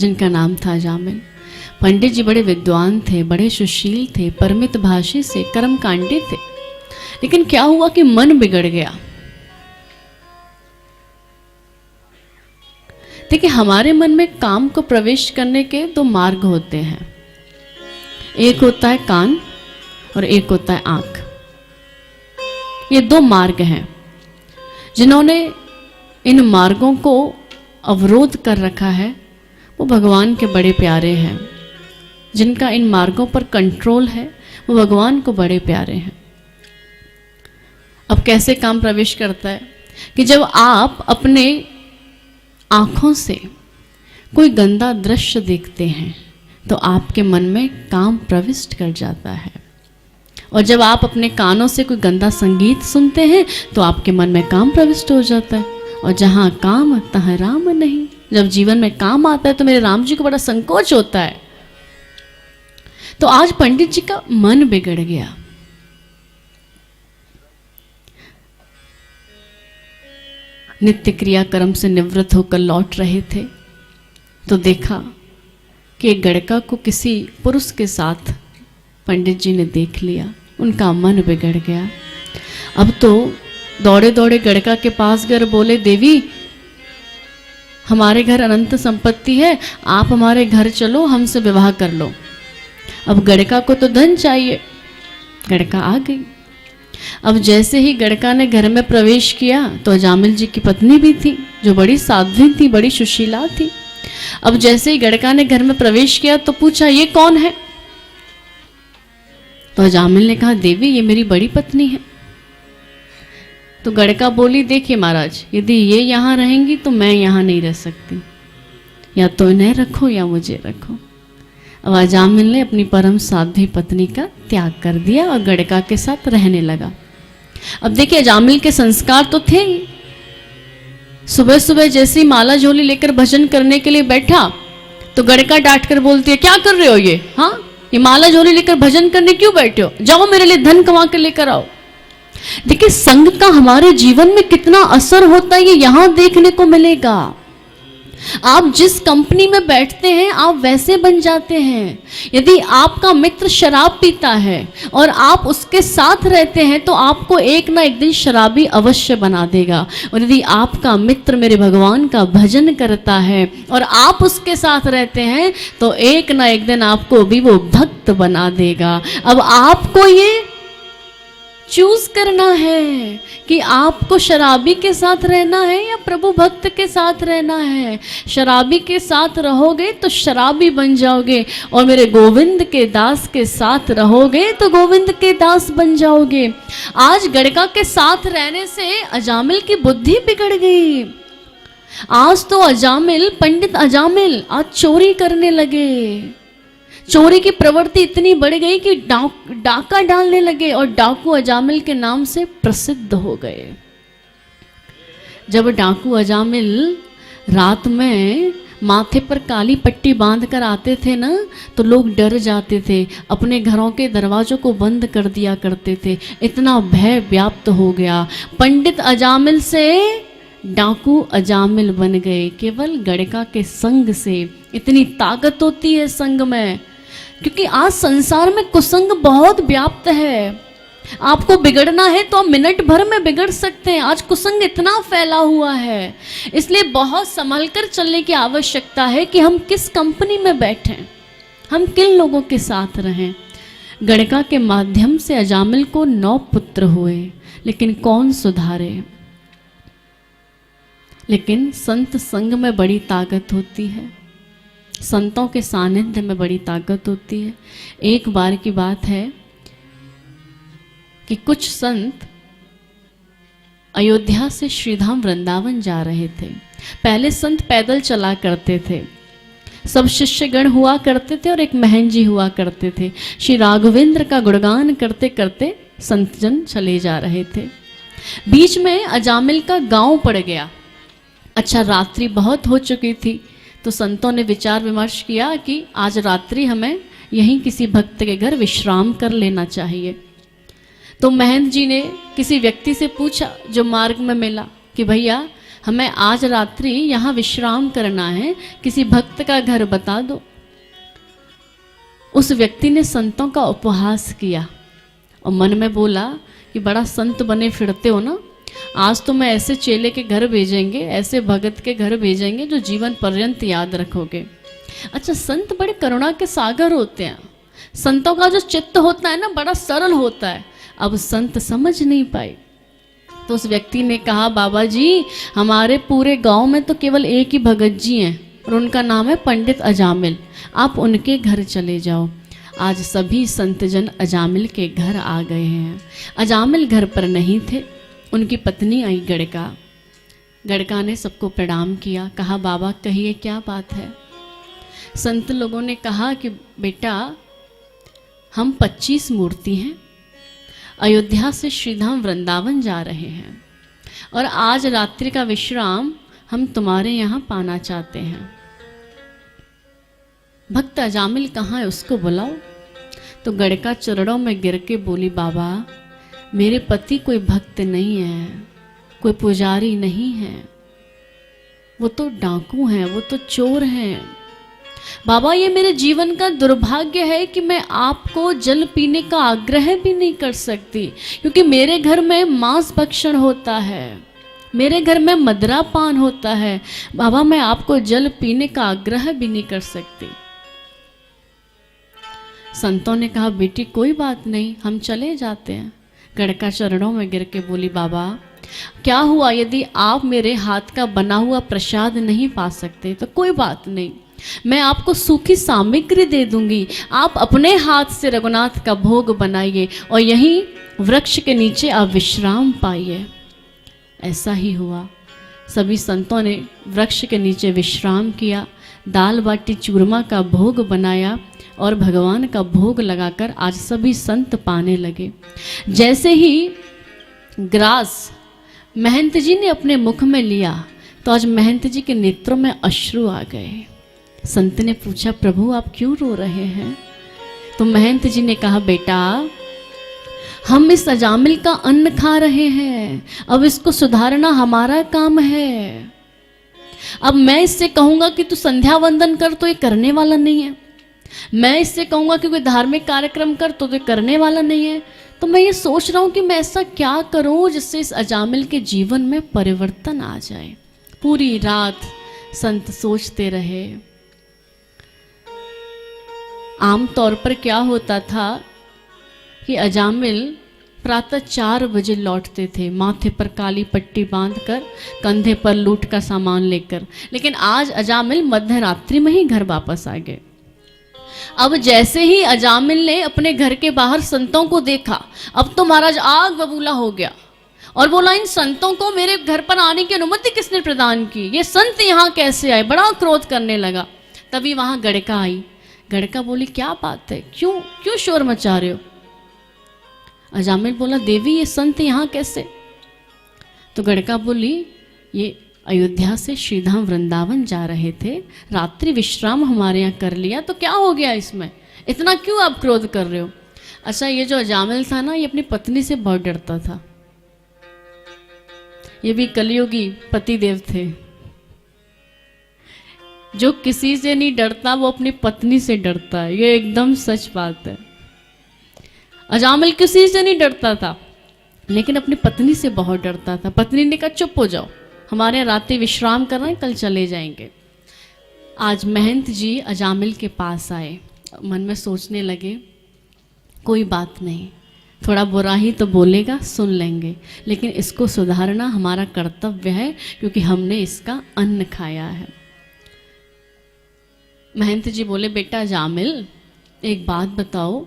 जिनका नाम था अजामिल। पंडित जी बड़े विद्वान थे, बड़े सुशील थे, परमित भाषी से, कर्मकांडी थे। लेकिन क्या हुआ कि मन बिगड़ गया। देखिए, हमारे मन में काम को प्रवेश करने के दो मार्ग होते हैं। एक होता है कान और एक होता है आंख। ये दो मार्ग हैं। जिन्होंने इन मार्गों को अवरोध कर रखा है वो भगवान के बड़े प्यारे हैं। जिनका इन मार्गों पर कंट्रोल है वो भगवान को बड़े प्यारे हैं। अब कैसे काम प्रवेश करता है कि जब आप अपने आंखों से कोई गंदा दृश्य देखते हैं तो आपके मन में काम प्रविष्ट कर जाता है, और जब आप अपने कानों से कोई गंदा संगीत सुनते हैं तो आपके मन में काम प्रविष्ट हो जाता है। और जहाँ काम तहाँ राम नहीं। जब जीवन में काम आता है तो मेरे राम जी को बड़ा संकोच होता है। तो आज पंडित जी का मन बिगड़ गया। नित्य क्रियाक्रम से निवृत्त होकर लौट रहे थे तो देखा कि एक गड़का को किसी पुरुष के साथ पंडित जी ने देख लिया। उनका मन बिगड़ गया। अब तो दौड़े दौड़े गड़का के पास गए, बोले देवी हमारे घर अनंत संपत्ति है, आप हमारे घर चलो, हमसे विवाह कर लो। अब गड़का को तो धन चाहिए। गड़का आ गई। अब जैसे ही गड़का ने घर में प्रवेश किया तो अजामिल जी की पत्नी भी थी जो बड़ी साध्वी थी, बड़ी सुशीला थी। अब जैसे ही गड़का ने घर में प्रवेश किया तो पूछा ये कौन है? तो अजामिल ने कहा देवी ये मेरी बड़ी पत्नी है। तो गड़का बोली देखिए महाराज, यदि ये यहाँ रहेंगी तो मैं यहाँ नहीं रह सकती, या तो इन्हें रखो या मुझे रखो। अब अजामिल ने अपनी परम साध्वी पत्नी का त्याग कर दिया और गड़का के साथ रहने लगा। अब देखिए अजामिल के संस्कार तो थे ही। सुबह सुबह जैसे ही माला झोली लेकर भजन करने के लिए बैठा तो गड़का डांट कर बोलती है क्या कर रहे हो ये? हाँ, ये माला झोली लेकर भजन करने क्यों बैठे हो? जाओ मेरे लिए धन कमा कर लेकर आओ। देखिए संग का हमारे जीवन में कितना असर होता है ये यहां देखने को मिलेगा। आप जिस कंपनी में बैठते हैं आप वैसे बन जाते हैं। यदि आपका मित्र शराब पीता है और आप उसके साथ रहते हैं तो आपको एक ना एक दिन शराबी अवश्य बना देगा। और यदि आपका मित्र मेरे भगवान का भजन करता है और आप उसके साथ रहते हैं तो एक ना एक दिन आपको भी वो भक्त बना देगा। अब आपको ये चूज करना है कि आपको शराबी के साथ रहना है या प्रभु भक्त के साथ रहना है। शराबी के साथ रहोगे तो शराबी बन जाओगे और मेरे गोविंद के दास के साथ रहोगे तो गोविंद के दास बन जाओगे। आज गड़का के साथ रहने से अजामिल की बुद्धि बिगड़ गई। आज तो अजामिल, पंडित अजामिल आज चोरी करने लगे। चोरी की प्रवृत्ति इतनी बढ़ गई कि डाका डालने लगे और डाकू अजामिल के नाम से प्रसिद्ध हो गए। जब डाकू अजामिल रात में माथे पर काली पट्टी बांध कर आते थे ना तो लोग डर जाते थे, अपने घरों के दरवाजों को बंद कर दिया करते थे। इतना भय व्याप्त हो गया। पंडित अजामिल से डाकू अजामिल बन गए केवल गड़का के संग से। इतनी ताकत होती है संग में, क्योंकि आज संसार में कुसंग बहुत व्याप्त है। आपको बिगड़ना है तो आप मिनट भर में बिगड़ सकते हैं। आज कुसंग इतना फैला हुआ है, इसलिए बहुत संभल कर चलने की आवश्यकता है कि हम किस कंपनी में बैठें, हम किन लोगों के साथ रहें। गड़का के माध्यम से अजामिल को 9 पुत्र हुए, लेकिन कौन सुधारे। लेकिन संत संग में बड़ी ताकत होती है, संतों के सानिध्य में बड़ी ताकत होती है। एक बार की बात है कि कुछ संत अयोध्या से श्रीधाम वृंदावन जा रहे थे। पहले संत पैदल चला करते थे, सब शिष्यगण हुआ करते थे और एक महन जी हुआ करते थे। श्री राघवेंद्र का गुणगान करते करते संतजन चले जा रहे थे। बीच में अजामिल का गांव पड़ गया। अच्छा, रात्रि बहुत हो चुकी थी तो संतों ने विचार विमर्श किया कि आज रात्रि हमें यहीं किसी भक्त के घर विश्राम कर लेना चाहिए। तो महंत जी ने किसी व्यक्ति से पूछा जो मार्ग में मिला कि भैया हमें आज रात्रि यहाँ विश्राम करना है, किसी भक्त का घर बता दो। उस व्यक्ति ने संतों का उपहास किया और मन में बोला कि बड़ा संत बने फिरते हो ना, आज तो मैं ऐसे चेले के घर भेजेंगे, ऐसे भगत के घर भेजेंगे जो जीवन पर्यंत याद रखोगे। अच्छा, संत बड़े करुणा के सागर होते हैं, संतों का जो चित्त होता है ना बड़ा सरल होता है। अब संत समझ नहीं पाए तो उस व्यक्ति ने कहा, बाबा जी हमारे पूरे गांव में तो केवल एक ही भगत जी हैं और उनका नाम है पंडित अजामिल, आप उनके घर चले जाओ। आज सभी संतजन अजामिल के घर आ गए हैं। अजामिल घर पर नहीं थे, उनकी पत्नी आई गड़का। गड़का ने सबको प्रणाम किया, कहा बाबा कहिए क्या बात है। संत लोगों ने कहा कि बेटा हम 25 मूर्ति हैं, अयोध्या से श्रीधाम वृंदावन जा रहे हैं और आज रात्रि का विश्राम हम तुम्हारे यहाँ पाना चाहते हैं। भक्त अजामिल कहाँ है, उसको बुलाओ। तो गड़का चरणों में गिर के बोली, बाबा मेरे पति कोई भक्त नहीं है, कोई पुजारी नहीं है, वो तो डाकू हैं, वो तो चोर हैं। बाबा ये मेरे जीवन का दुर्भाग्य है कि मैं आपको जल पीने का आग्रह भी नहीं कर सकती, क्योंकि मेरे घर में मांस भक्षण होता है, मेरे घर में मदिरा पान होता है। बाबा मैं आपको जल पीने का आग्रह भी नहीं कर सकती। संतों ने कहा बेटी कोई बात नहीं, हम चले जाते हैं। गड़का चरणों में गिर के बोली, बाबा क्या हुआ यदि आप मेरे हाथ का बना हुआ प्रसाद नहीं पा सकते तो कोई बात नहीं, मैं आपको सूखी सामग्री दे दूंगी, आप अपने हाथ से रघुनाथ का भोग बनाइए और यहीं वृक्ष के नीचे आप विश्राम पाइए। ऐसा ही हुआ, सभी संतों ने वृक्ष के नीचे विश्राम किया, दाल बाटी चूरमा का भोग बनाया और भगवान का भोग लगाकर आज सभी संत पाने लगे। जैसे ही ग्रास महंत जी ने अपने मुख में लिया तो आज महंत जी के नेत्रों में अश्रु आ गए। संत ने पूछा, प्रभु आप क्यों रो रहे हैं? तो महंत जी ने कहा, बेटा हम इस अजामिल का अन्न खा रहे हैं, अब इसको सुधारना हमारा काम है। अब मैं इससे कहूंगा कि तू संध्या वंदन कर तो ये करने वाला नहीं है, मैं इससे कहूंगा कि कोई धार्मिक कार्यक्रम कर तो ये करने वाला नहीं है। तो मैं ये सोच रहा हूं कि मैं ऐसा क्या करूं जिससे इस अजामिल के जीवन में परिवर्तन आ जाए। पूरी रात संत सोचते रहे। आमतौर पर क्या होता था कि अजामिल प्रातः 4 बजे लौटते थे, माथे पर काली पट्टी बांधकर, कंधे पर लूट का सामान लेकर। लेकिन आज अजामिल मध्य रात्रि में ही घर वापस आ गए। अब जैसे ही अजामिल ने अपने घर के बाहर संतों को देखा, अब तो महाराज आग बबूला हो गया और बोला, इन संतों को मेरे घर पर आने की अनुमति किसने प्रदान की, ये संत यहाँ कैसे आए? बड़ा क्रोध करने लगा। तभी वहां गड़का आई। गड़का बोली, क्या बात है, क्यों क्यों शोर मचा रहे हो? अजामिल बोला, देवी ये संत यहाँ कैसे? तो गड़का बोली, ये अयोध्या से श्रीधाम वृंदावन जा रहे थे, रात्रि विश्राम हमारे यहाँ कर लिया, तो क्या हो गया इसमें, इतना क्यों आप क्रोध कर रहे हो? अच्छा, ये जो अजामिल था ना, ये अपनी पत्नी से बहुत डरता था। ये भी कलियुगी पतिदेव थे। जो किसी से नहीं डरता वो अपनी पत्नी से डरता है, ये एकदम सच बात है। अजामिल किसी से नहीं डरता था लेकिन अपनी पत्नी से बहुत डरता था। पत्नी ने कहा, चुप हो जाओ, हमारे यहाँ रात्रि विश्राम कर रहे हैं, कल चले जाएंगे। आज महंत जी अजामिल के पास आए, मन में सोचने लगे, कोई बात नहीं, थोड़ा बुरा ही तो बोलेगा, सुन लेंगे, लेकिन इसको सुधारना हमारा कर्तव्य है क्योंकि हमने इसका अन्न खाया है। महंत जी बोले, बेटा अजामिल एक बात बताओ,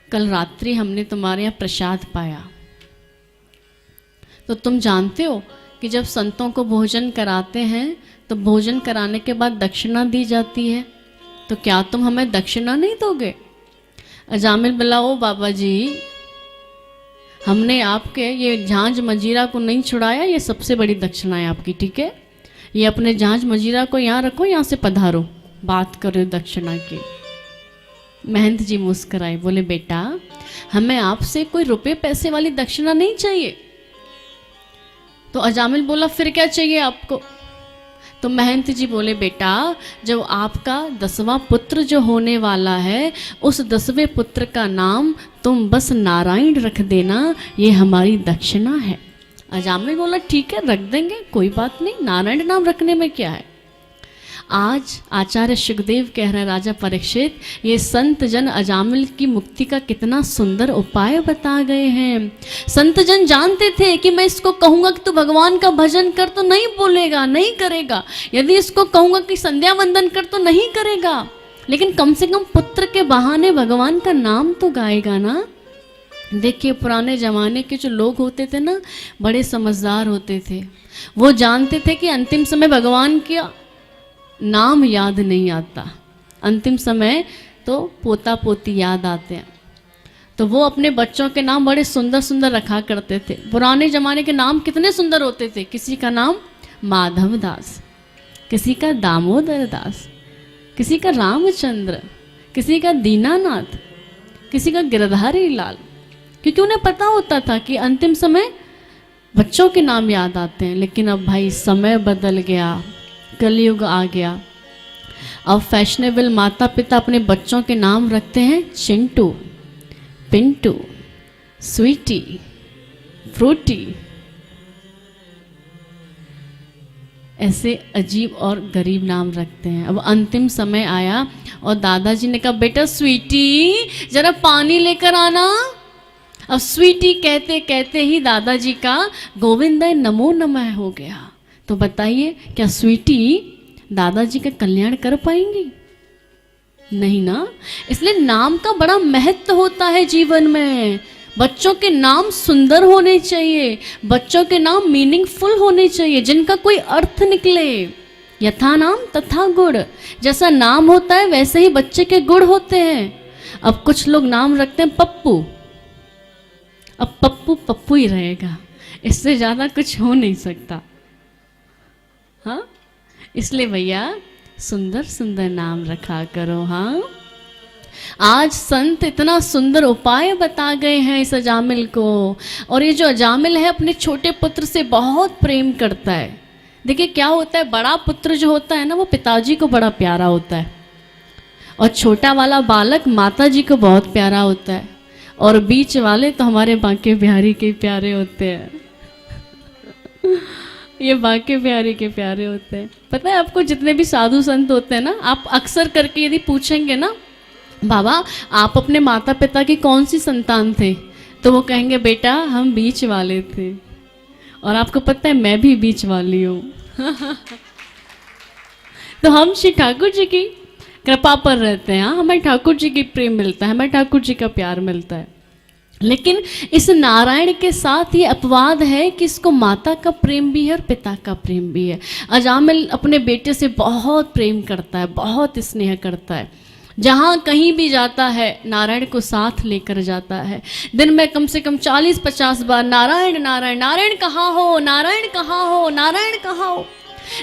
कल रात्रि हमने तुम्हारे यहाँ प्रसाद पाया, तो तुम जानते हो कि जब संतों को भोजन कराते हैं तो भोजन कराने के बाद दक्षिणा दी जाती है, तो क्या तुम हमें दक्षिणा नहीं दोगे? अजामिल बोला, ओ बाबा जी, हमने आपके ये झांझ मजीरा को नहीं छुड़ाया, ये सबसे बड़ी दक्षिणा है आपकी, ठीक है? ये अपने झांझ मजीरा को यहाँ रखो, यहाँ से पधारो, बात करो दक्षिणा की। महंत जी मुस्कुराए, बोले, बेटा हमें आपसे कोई रुपए पैसे वाली दक्षिणा नहीं चाहिए। तो अजामिल बोला फिर क्या चाहिए आपको? तो महंत जी बोले बेटा जब आपका 10वां पुत्र जो होने वाला है उस 10वें पुत्र का नाम तुम बस नारायण रख देना, ये हमारी दक्षिणा है। अजामिल बोला ठीक है रख देंगे, कोई बात नहीं, नारायण नाम रखने में क्या है। आज आचार्य सुखदेव कह रहे हैं राजा परीक्षित, ये संत जन अजामिल की मुक्ति का कितना सुंदर उपाय बता गए हैं। संत जन जानते थे कि मैं इसको कहूँगा कि तू भगवान का भजन कर तो नहीं बोलेगा, नहीं करेगा, यदि इसको कहूँगा कि संध्या वंदन कर तो नहीं करेगा, लेकिन कम से कम पुत्र के बहाने भगवान का नाम तो गाएगा ना। देखिए पुराने ज़माने के जो लोग होते थे ना, बड़े समझदार होते थे, वो जानते थे कि अंतिम समय भगवान का नाम याद नहीं आता, अंतिम समय तो पोता पोती याद आते हैं, तो वो अपने बच्चों के नाम बड़े सुंदर सुंदर रखा करते थे। पुराने ज़माने के नाम कितने सुंदर होते थे, किसी का नाम माधव दास, किसी का दामोदर दास, किसी का रामचंद्र, किसी का दीनानाथ, किसी का गिरधारी लाल, क्योंकि उन्हें पता होता था कि अंतिम समय बच्चों के नाम याद आते हैं। लेकिन अब भाई समय बदल गया, कलयुग आ गया, अब फैशनेबल माता पिता अपने बच्चों के नाम रखते हैं चिंटू, पिंटू, स्वीटी, फ्रूटी, ऐसे अजीब और गरीब नाम रखते हैं। अब अंतिम समय आया और दादाजी ने कहा बेटा स्वीटी जरा पानी लेकर आना। अब स्वीटी कहते कहते ही दादाजी का गोविंदाय नमो नमः हो गया। तो बताइए क्या स्वीटी दादाजी का कल्याण कर पाएंगी? नहीं ना। इसलिए नाम का बड़ा महत्व होता है जीवन में। बच्चों के नाम सुंदर होने चाहिए, बच्चों के नाम मीनिंगफुल होने चाहिए, जिनका कोई अर्थ निकले। यथा नाम तथा गुण, जैसा नाम होता है वैसे ही बच्चे के गुण होते हैं। अब कुछ लोग नाम रखते हैं पप्पू, अब पप्पू पप्पू ही रहेगा, इससे ज़्यादा कुछ हो नहीं सकता। हाँ, इसलिए भैया सुंदर सुंदर नाम रखा करो। हाँ, आज संत इतना सुंदर उपाय बता गए हैं इस अजामिल को, और ये जो अजामिल है अपने छोटे पुत्र से बहुत प्रेम करता है। देखिए क्या होता है, बड़ा पुत्र जो होता है ना वो पिताजी को बड़ा प्यारा होता है, और छोटा वाला बालक माता जी को बहुत प्यारा होता है, और बीच वाले तो हमारे बांके बिहारी के प्यारे होते हैं। ये बांके बिहारी के प्यारे होते हैं। पता है आपको, जितने भी साधु संत होते हैं ना, आप अक्सर करके यदि पूछेंगे ना बाबा आप अपने माता पिता की कौन सी संतान थे, तो वो कहेंगे बेटा हम बीच वाले थे। और आपको पता है मैं भी बीच वाली हूँ। तो हम श्री ठाकुर जी की कृपा पर रहते हैं। हमें ठाकुर जी की प्रेम मिलता है, हमें ठाकुर जी का प्यार मिलता है। लेकिन इस नारायण के साथ ये अपवाद है कि इसको माता का प्रेम भी है और पिता का प्रेम भी है। अजामिल अपने बेटे से बहुत प्रेम करता है, बहुत स्नेह करता है। जहाँ कहीं भी जाता है नारायण को साथ लेकर जाता है। दिन में कम से कम 40-50 बार नारायण नारायण, नारायण कहाँ हो, नारायण कहाँ हो, नारायण कहाँ हो।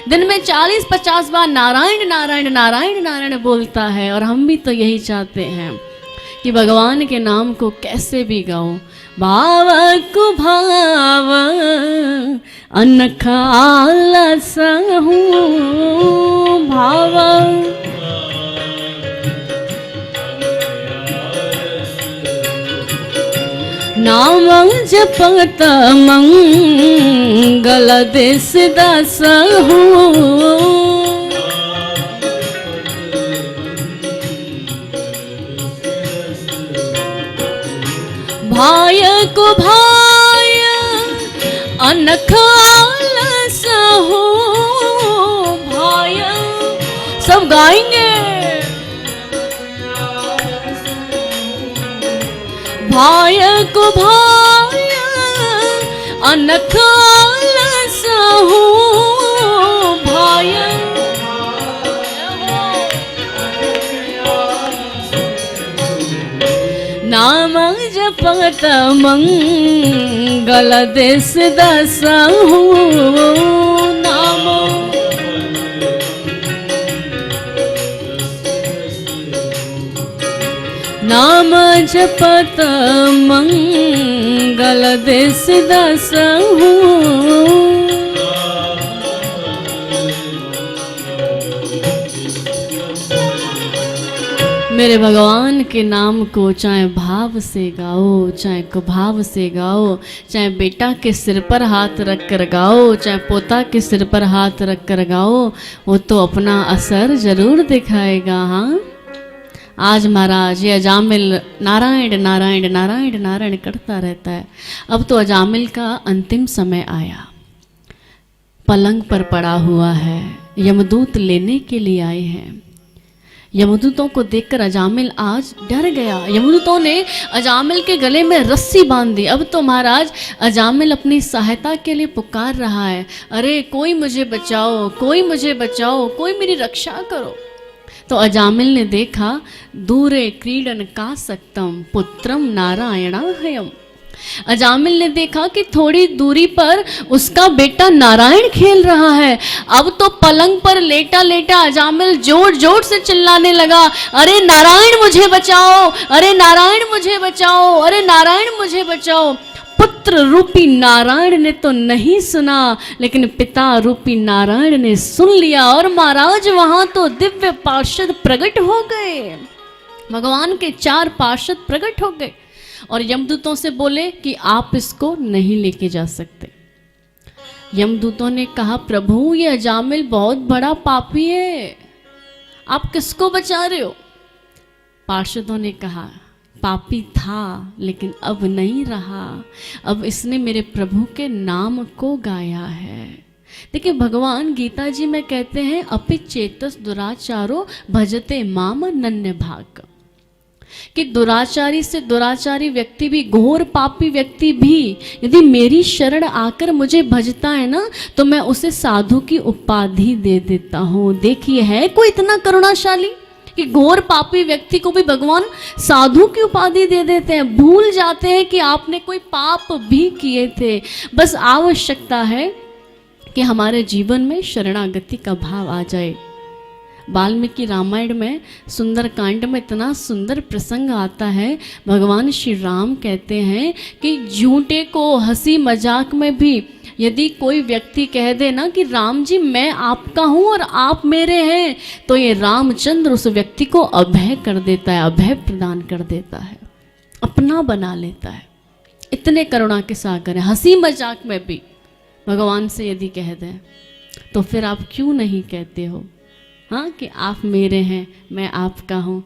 दिन में 40-50 बार नारायण नारायण नारायण नारायण बोलता है। और हम भी तो यही चाहते हैं कि भगवान के नाम को कैसे भी गाओ। भाव को भाव अनखा आलस हूँ, भाव नाम जपत मंगल देश दास हूँ। भाय को भाय अनखालस हो, भाय सब गाएंगे। भाय को भाय अनखालस हो, भाय नाम जपत मंगल देश दास हूँ। नाम नाम जपत मंगल देश दास हूँ। मेरे भगवान के नाम को चाहे भाव से गाओ, चाहे कुभाव से गाओ, चाहे बेटा के सिर पर हाथ रख कर गाओ, चाहे पोता के सिर पर हाथ रख कर गाओ, वो तो अपना असर जरूर दिखाएगा। हाँ, आज महाराज ये अजामिल नारायण नारायण नारायण नारायण करता रहता है। अब तो अजामिल का अंतिम समय आया, पलंग पर पड़ा हुआ है, यमदूत लेने के लिए आए हैं। यमदूतों को देखकर अजामिल आज डर गया। यमदूतों ने अजामिल के गले में रस्सी बांध दी। अब तो महाराज अजामिल अपनी सहायता के लिए पुकार रहा है, अरे कोई मुझे बचाओ, कोई मुझे बचाओ, कोई मेरी रक्षा करो। तो अजामिल ने देखा, दूरे क्रीडन का सक्तम पुत्रम नारायणाहयम। अजामिल ने देखा कि थोड़ी दूरी पर उसका बेटा नारायण खेल रहा है। अब तो पलंग पर लेटा लेटा अजामिल जोर जोर से चिल्लाने लगा, अरे नारायण मुझे बचाओ, अरे नारायण मुझे बचाओ, अरे नारायण मुझे बचाओ। पुत्र रूपी नारायण ने तो नहीं सुना, लेकिन पिता रूपी नारायण ने सुन लिया। और महाराज वहां तो दिव्य पार्षद प्रकट हो गए, भगवान के 4 पार्षद प्रकट हो गए और यमदूतों से बोले कि आप इसको नहीं लेके जा सकते। यमदूतों ने कहा, प्रभु ये अजामिल बहुत बड़ा पापी है, आप किसको बचा रहे हो? पार्षदों ने कहा, पापी था लेकिन अब नहीं रहा, अब इसने मेरे प्रभु के नाम को गाया है। देखिए भगवान गीता जी में कहते हैं, अपि चेतस दुराचारो भजते माम नन्य भाग, कि दुराचारी से दुराचारी व्यक्ति भी, घोर पापी व्यक्ति भी यदि मेरी शरण आकर मुझे भजता है ना, तो मैं उसे साधु की उपाधि दे देता हूँ। देखिए है कोई इतना करुणाशाली कि घोर पापी व्यक्ति को भी भगवान साधु की उपाधि दे देते हैं। भूल जाते हैं कि आपने कोई पाप भी किए थे। बस आवश्यकता है कि हमारे जीवन में शरणागति का भाव आ जाए। वाल्मीकि रामायण में सुंदर कांड में इतना सुंदर प्रसंग आता है। भगवान श्री राम कहते हैं कि झूठे को हंसी मजाक में भी यदि कोई व्यक्ति कह दे ना कि राम जी मैं आपका हूँ और आप मेरे हैं, तो ये रामचंद्र उस व्यक्ति को अभय कर देता है, अभय प्रदान कर देता है, अपना बना लेता है। इतने करुणा के सागर है। हंसी मजाक में भी भगवान से यदि कह दें तो फिर आप क्यों नहीं कहते हो, हाँ, कि आप मेरे हैं, मैं आपका हूँ।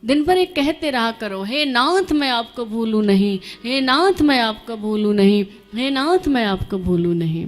दिन भर एक कहते रहा करो, हे नाथ मैं आपको भूलूं नहीं, हे नाथ मैं आपको भूलूं नहीं, हे नाथ मैं आपको भूलूं नहीं।